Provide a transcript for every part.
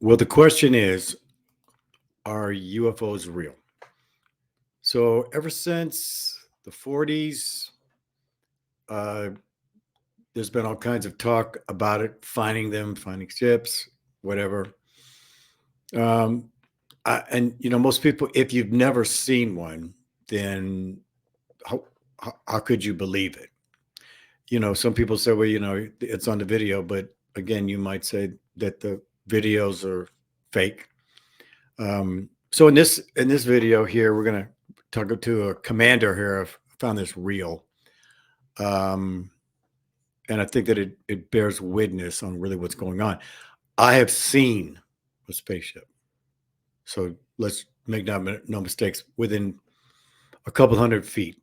Well, the question is, are UFOs real? So ever since the 40s, uh, there's been all kinds of talk about it, finding them, finding ships, whatever. Um, and most people, if you've never seen one, then how could you believe it? Some people say, well, it's on the video, but again, you might say that the videos are fake. So in this video here, we're gonna talk to a commander here. I found this reel, and I think that it bears witness on really what's going on. I have seen a spaceship, so let's make no mistakes. Within a couple hundred feet,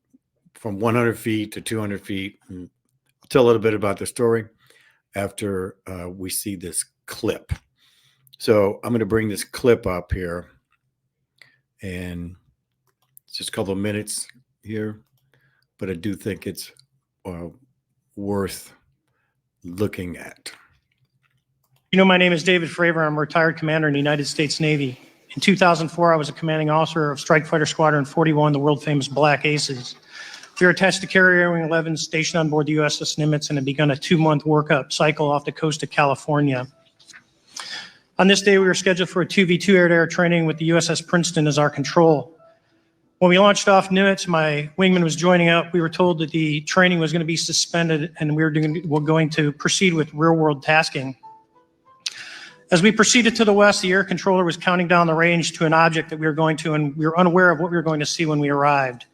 from 100 feet to 200 feet. And I'll tell a little bit about the story after we see this clip. So I'm going to bring this clip up here. And it's just a couple of minutes here, but I do think it's worth looking at. My name is David Fravor. I'm a retired commander in the United States Navy. In 2004, I was a commanding officer of Strike Fighter Squadron 41, the world-famous Black Aces. We were attached to Carrier Wing 11, stationed on board the USS Nimitz, and had begun a 2-month workup cycle off the coast of California. On this day, we were scheduled for a 2v2 air-to-air training with the USS Princeton as our control. When we launched off Nimitz, my wingman was joining up. We were told that the training was going to be suspended and we were going to proceed with real-world tasking. As we proceeded to the west, the air controller was counting down the range to an object that we were going to, and we were unaware of what we were going to see when we arrived.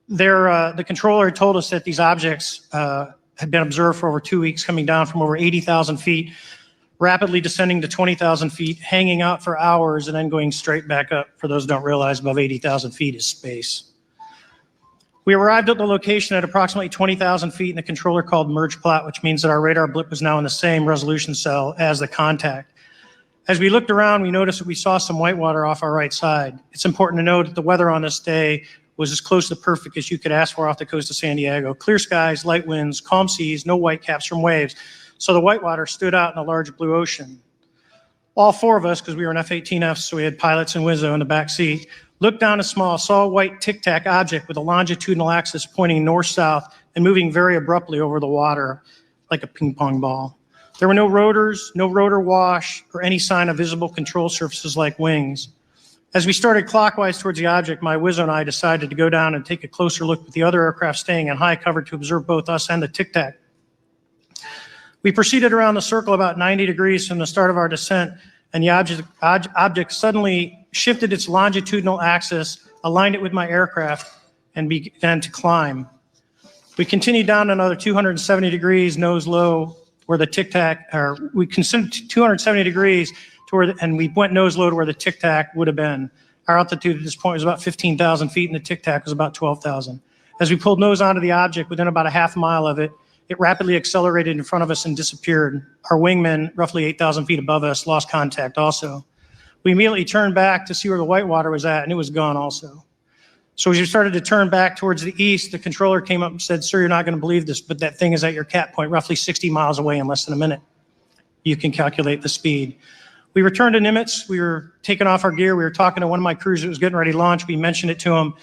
The controller had told us that these objects had been observed for over 2 weeks, coming down from over 80,000 feet, rapidly descending to 20,000 feet, hanging out for hours, and then going straight back up. For those who don't realize, above 80,000 feet is space. We arrived at the location at approximately 20,000 feet, and the controller called merge plot, which means that our radar blip was now in the same resolution cell as the contact. As we looked around, we noticed that we saw some whitewater off our right side. It's important to note that the weather on this day was as close to perfect as you could ask for off the coast of San Diego. Clear skies, light winds, calm seas, no whitecaps from waves. So the whitewater stood out in a large blue ocean. All 4 of us, because we were in F-18Fs, so we had pilots and Wizzo in the back seat, looked down saw a white tic-tac object with a longitudinal axis pointing north-south and moving very abruptly over the water like a ping pong ball. There were no rotors, no rotor wash, or any sign of visible control surfaces like wings. As we started clockwise towards the object, my Wizzo and I decided to go down and take a closer look with the other aircraft staying in high cover to observe both us and the tic-tac. We proceeded around the circle about 90 degrees from the start of our descent, and the object suddenly shifted its longitudinal axis, aligned it with my aircraft, and began to climb. We continued down another 270 degrees, nose low, where the tic-tac, or we considered 270 degrees to where, and we went nose low to where the tic-tac would have been. Our altitude at this point was about 15,000 feet, and the tic-tac was about 12,000. As we pulled nose onto the object, within about a half mile of it, it rapidly accelerated in front of us and disappeared. Our wingman, roughly 8,000 feet above us, lost contact also. We immediately turned back to see where the whitewater was at, and it was gone also. So as we started to turn back towards the east, the controller came up and said, "Sir, you're not going to believe this, but that thing is at your cap point roughly 60 miles away in less than a minute. You can calculate the speed." We returned to Nimitz. We were taking off our gear. We were talking to one of my crews that was getting ready to launch. We mentioned it to them,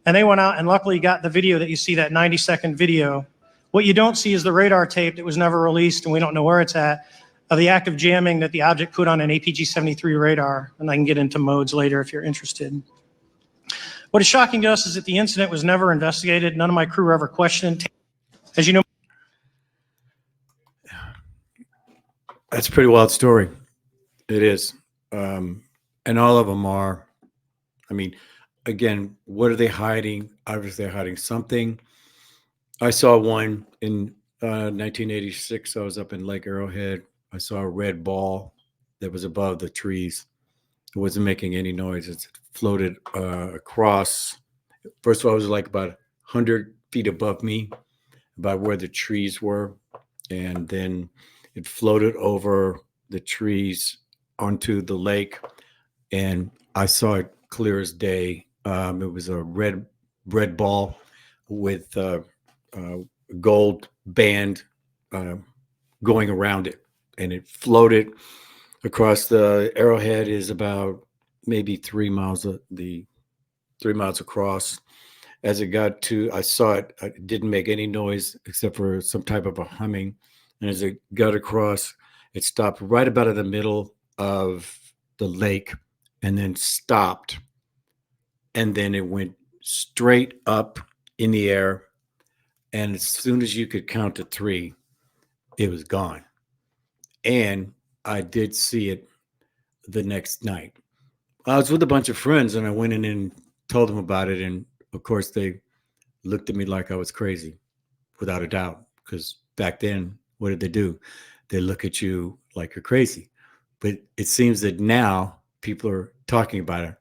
and they went out and luckily got the video that you see, that 90-second video. What you don't see is the radar tape that was never released, and we don't know where it's at, of the active jamming that the object put on an APG-73 radar, and I can get into modes later if you're interested. What is shocking to us is that the incident was never investigated. None of my crew were ever questioned. As you know, That's a pretty wild story. It is. And all of them are. I mean, again, what are they hiding? Obviously, they're hiding something. I saw one in 1986. I was up in Lake Arrowhead. I saw a red ball that was above the trees. It wasn't making any noise. It floated across. First of all, it was like about 100 feet above me, about where the trees were. And then it floated over the trees onto the lake. And I saw it clear as day. It was a red ball with a gold band going around it. And it floated across the arrowhead is about maybe 3 miles. 3 miles across. As it got to, I saw it. It didn't make any noise except for some type of a humming. And as it got across, it stopped right about in the middle of the lake, and then stopped. And then it went straight up in the air. And as soon as you could count to three, it was gone. And I did see it the next night. I was with a bunch of friends, and I went in and told them about it. And of course, they looked at me like I was crazy, without a doubt. Because back then, what did they do? They look at you like you're crazy. But it seems that now people are talking about it.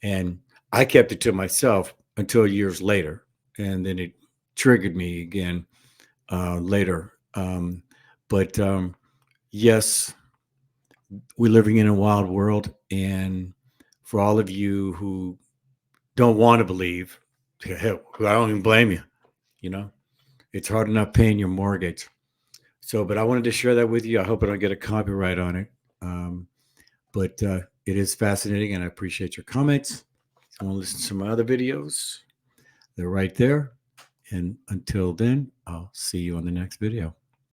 And I kept it to myself until years later. And then it triggered me again later. But yes, we're living in a wild world. And for all of you who don't want to believe, hell, I don't even blame you. You know, it's hard enough paying your mortgage. So, but I wanted to share that with you. I hope I don't get a copyright on it. But it is fascinating, and I appreciate your comments. If you want to listen to my other videos, they're right there. And until then, I'll see you on the next video.